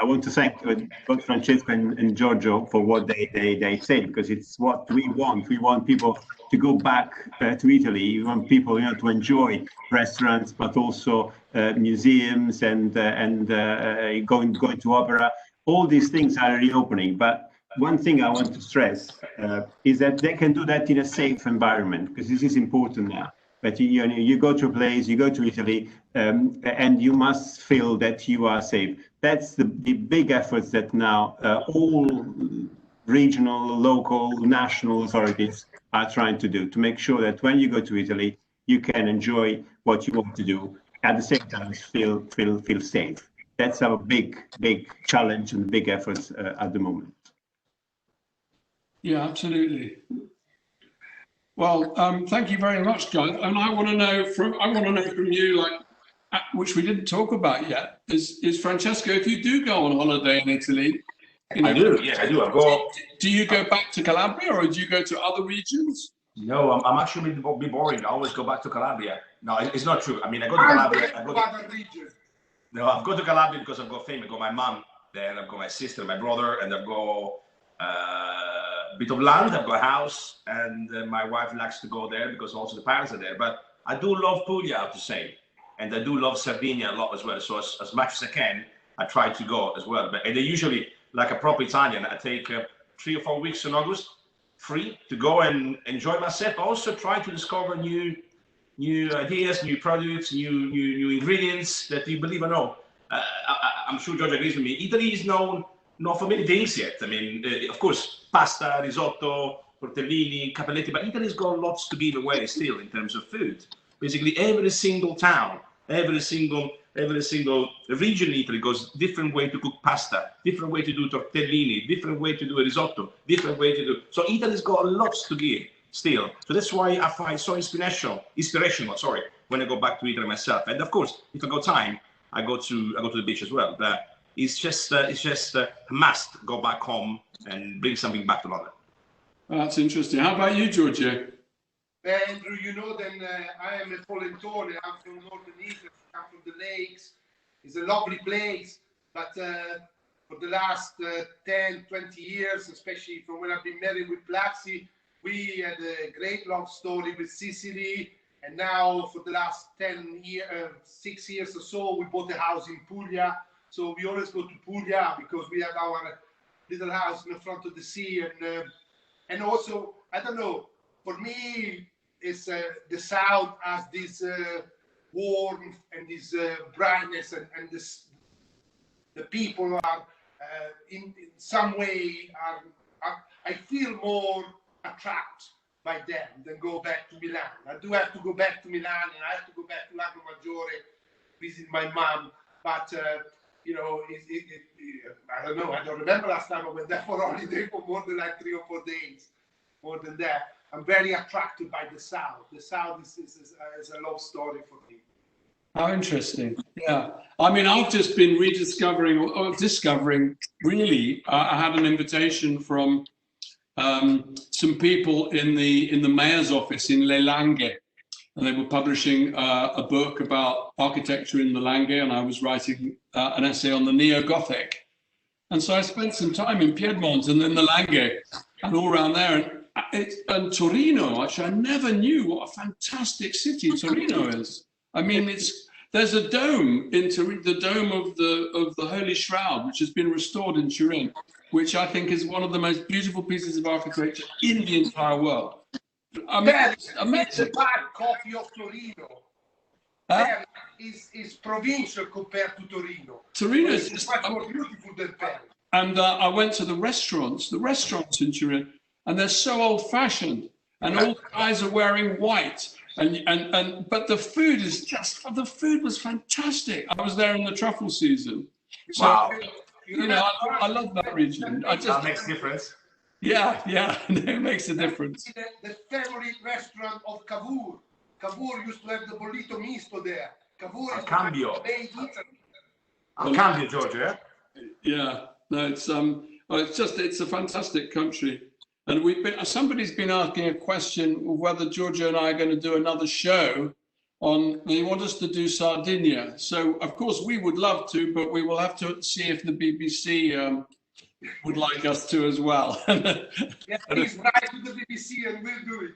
I want to thank both Francesco and Giorgio for what they said, because it's what we want. We want people to go back to Italy. We want people, you know, to enjoy restaurants, but also museums and going to opera. All these things are reopening. But one thing I want to stress is that they can do that in a safe environment, because this is important now. But you go to a place, you go to Italy, and you must feel that you are safe. That's the big efforts that now all regional, local, national authorities are trying to do, to make sure that when you go to Italy, you can enjoy what you want to do, at the same time feel safe. That's our big challenge and big efforts at the moment. Yeah, absolutely. Well, thank you very much, guys. And I want to know from you, like, which we didn't talk about yet, is Francesco, if you do go on holiday in Italy, you know, I do. Yeah, I do. Do you go back to Calabria or do you go to other regions? No, I'm actually a bit boring. I always go back to Calabria. No, it's not true. I mean, I go to Calabria. No, I've got to Calabria because I've got family. I've got my mom there, and I've got my sister, my brother, and I've got a bit of land. I've got a house, and my wife likes to go there because also the parents are there. But I do love Puglia, I have to say, and I do love Sardinia a lot as well. So as much as I can, I try to go as well. And they usually, like a proper Italian, I take 3 or 4 weeks in August free to go and enjoy myself. I also try to discover new ideas, new products, new ingredients that you believe or not. I'm sure Giorgio agrees with me. Italy is known not for many things yet. I mean, of course, pasta, risotto, tortellini, capelletti, but Italy's got lots to give away still in terms of food. Basically, every single town, every single region in Italy goes different way to cook pasta, different way to do tortellini, different way to do a risotto, different way to do. So Italy's got lots to give still. So that's why I find so inspirational, when I go back to Italy myself. And of course, if I got time, I go to the beach as well. But it's just a must go back home and bring something back to London. That's interesting. How about you, Giorgio? Andrew, you know that I am a Polentone. I'm from northern Italy. I'm from the lakes. It's a lovely place, but for the last 10, 20 years, especially from when I've been married with Plaxi, we had a great love story with Sicily, and now for the last 6 years or so, we bought a house in Puglia. So we always go to Puglia because we have our little house in the front of the sea, and also, I don't know, for me, it's the south has this warmth and this brightness, and this, the people are in some way I feel more attracted by them than go back to Milan. I do have to go back to Milan, and I have to go back to Lago Maggiore, visit my mom, but you know, I don't know. I don't remember last time I went there for holiday for more than like 3 or 4 days. More than that, I'm very attracted by the South. The South is a love story for me. How interesting. Yeah. I mean, I've just been discovering, really, I had an invitation from some people in the mayor's office in Le Langhe, and they were publishing a book about architecture in the Langhe, and I was writing an essay on the neo-Gothic. And so I spent some time in Piedmont and then the Langhe and all around there. And Torino, actually, I never knew what a fantastic city Torino is. I mean, there's a dome in Torino, the dome of the Holy Shroud, which has been restored in Turin, which I think is one of the most beautiful pieces of architecture in the entire world. I mean, it's amazing. The bad coffee of Torino is provincial compared to Torino. Torino is just much more beautiful than Paris. And I went to the restaurants in Turin, and they're so old-fashioned, and all the guys are wearing white. But the food was fantastic. I was there in the truffle season. So, wow. You know, I love that region. That makes a difference. Yeah, it makes a difference. The favorite restaurant of Cavour. Cavour used to have the bollito misto there. Cavour is Cambio. made Italy. Cambio, Giorgio. Yeah, no, it's a fantastic country. And somebody's been asking a question of whether Giorgio and I are going to do another show on, they want us to do Sardinia. So, of course, we would love to, but we will have to see if the BBC would like us to as well. Yeah, please write to the BBC and we'll do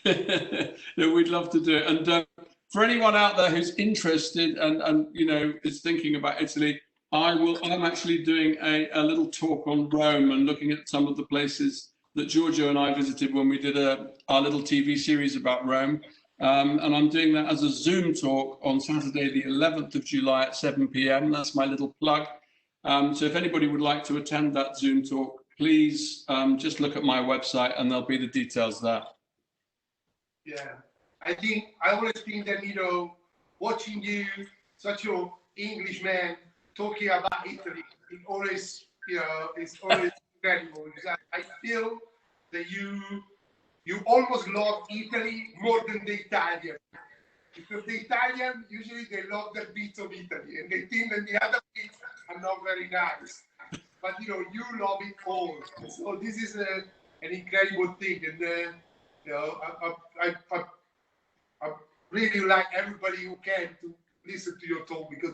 it. Yeah, we'd love to do it. And for anyone out there who's interested and you know, is thinking about Italy, I'm actually doing a little talk on Rome and looking at some of the places that Giorgio and I visited when we did our little TV series about Rome. And I'm doing that as a Zoom talk on Saturday, the 11th of July at 7 p.m. That's my little plug. So if anybody would like to attend that Zoom talk, please just look at my website and there'll be the details there. Yeah, I always think that, you know, watching you, such an Englishman, talking about Italy, it always, you know, it's always incredible. I feel that you almost love Italy more than the Italian. Because the Italian, usually they love their bits of Italy and they think that the other bits are not very nice. But, you know, you love it all. So this is an incredible thing. And, you know, I really like everybody who can to listen to your talk because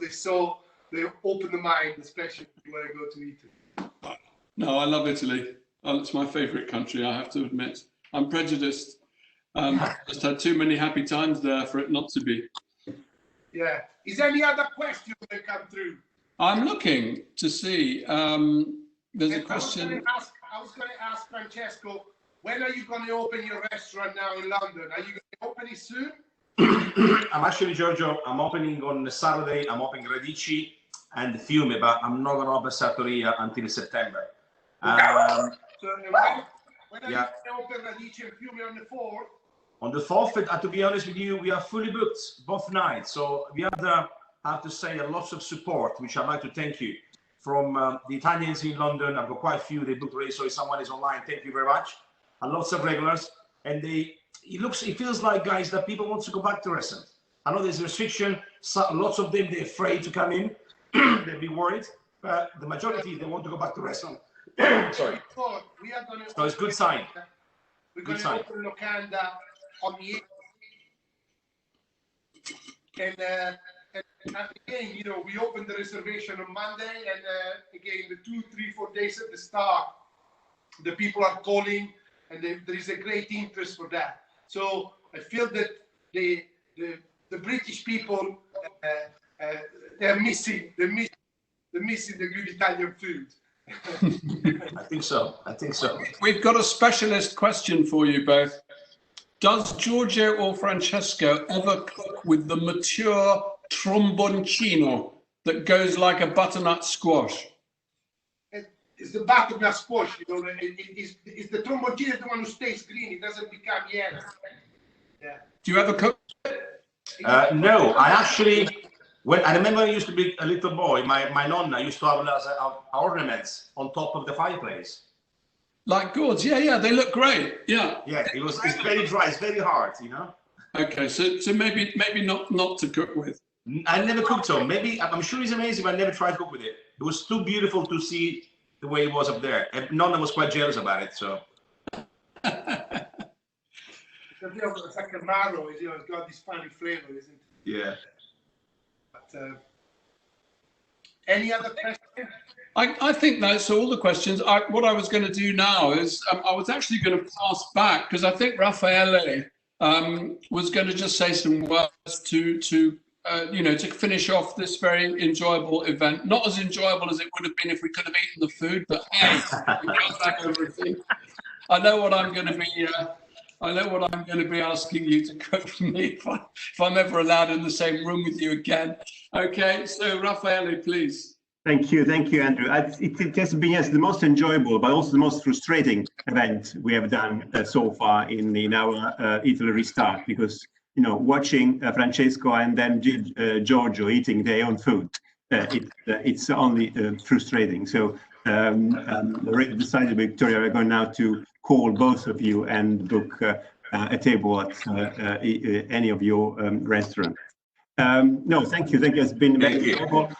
they open the mind, especially when I go to Italy. No, I love Italy. It's my favorite country, I have to admit. I'm prejudiced. Just had too many happy times there for it not to be. Yeah. Is there any other question that come through? I'm looking to see. There's a question. I was going to ask Francesco, when are you going to open your restaurant now in London? Are you going to open it soon? I'm actually, Giorgio, I'm opening on Saturday. I'm opening Radici and Fiume, but I'm not going to open Sartoria until September. So when are you going to open Radici and Fiume on the 4th? On the 4th, to be honest with you, we are fully booked both nights. So we have to say lots of support, which I'd like to thank you from the Italians in London. I've got quite a few. They booked already, so if someone is online, thank you very much. And lots of regulars. And it feels like, guys, that people want to go back to restaurant. I know there's a restriction. So lots of them, they're afraid to come in. They'll be worried. But the majority, they want to go back to restaurant. Sorry. So it's a good sign. We're going to open Locanda on the 8th. And again, you know, we opened the reservation on Monday, and again, the 2, 3, 4 days at the start, the people are calling, and there is a great interest for that. So I feel that the British people they're missing the good Italian food. I think so. We've got a specialist question for you both. Does Giorgio or Francesco ever cook with the mature tromboncino that goes like a butternut squash? It's the butternut squash, you know. It's the tromboncino, the one who stays green. It doesn't become yellow. Yeah. Do you ever cook? No, I actually. When I remember, I used to be a little boy. My nonna used to have ornaments on top of the fireplace. Like gourds, yeah, they look great. Yeah. Yeah, it's very dry, it's very hard, you know. Okay, so maybe not to cook with. I never cooked so. Maybe I'm sure it's amazing, but I never tried to cook with it. It was too beautiful to see the way it was up there. And Nonna was quite jealous about it, so. Sacramaro, it's got this funny flavor, isn't it? Yeah. But, any other questions? I think that's all the questions. What I was going to do now is I was actually going to pass back because I think Raffaele was going to just say some words to finish off this very enjoyable event. Not as enjoyable as it would have been if we could have eaten the food, but hey, we got back everything. I know what I'm going to be. I know what I'm going to be asking you to cook for me if I'm ever allowed in the same room with you again. Okay, so Raffaele, please. Thank you, Andrew. It has been, yes, the most enjoyable, but also the most frustrating event we have done so far in our Italy Restart, because watching Francesco and then Giorgio eating their own food, it's only frustrating. So already decided, Victoria, we're going now to call both of you and book a table at any of your restaurants. No, thank you. It's been very enjoyable.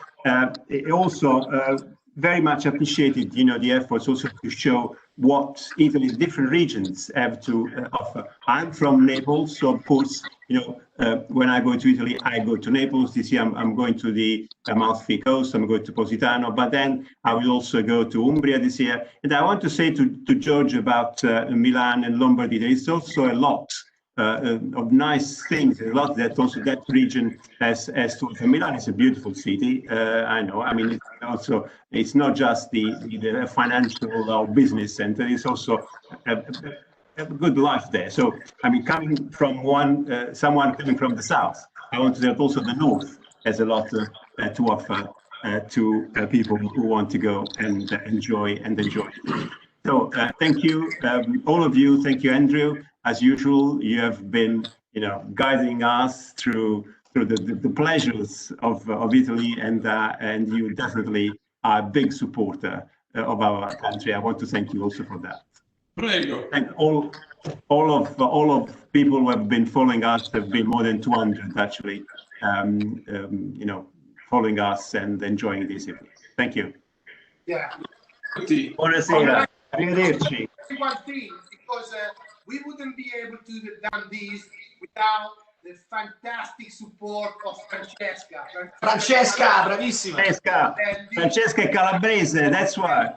Also, very much appreciated, the efforts also to show what Italy's different regions have to offer. I'm from Naples, so of course, when I go to Italy, I go to Naples. This year, I'm going to the Amalfi Coast. I'm going to Positano, but then I will also go to Umbria this year. And I want to say to Giorgio about Milan and Lombardy, there is also a lot of nice things, a lot that also that region has to offer. Milan is a beautiful city. I know. I mean, it's not just the financial or business center. It's also a good life there. So, I mean, coming from someone coming from the south, I want to say that also the north has a lot to offer to people who want to go and enjoy. So, thank you, all of you. Thank you, Andrew. As usual, you have been, guiding us through the pleasures of Italy, and you definitely are a big supporter of our country. I want to thank you also for that. Prego. And all of people who have been following us, have been more than 200 actually, following us and enjoying this evening. Thank you. Yeah. Buonasera. Arrivederci. One thing, because we wouldn't be able to have done this without the fantastic support of Francesca. Francesca, bravissima. Francesca è calabrese, that's why.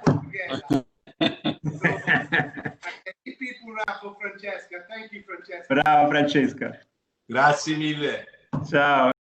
People for Francesca. Thank you, Francesca. Brava Francesca. Grazie mille. Ciao.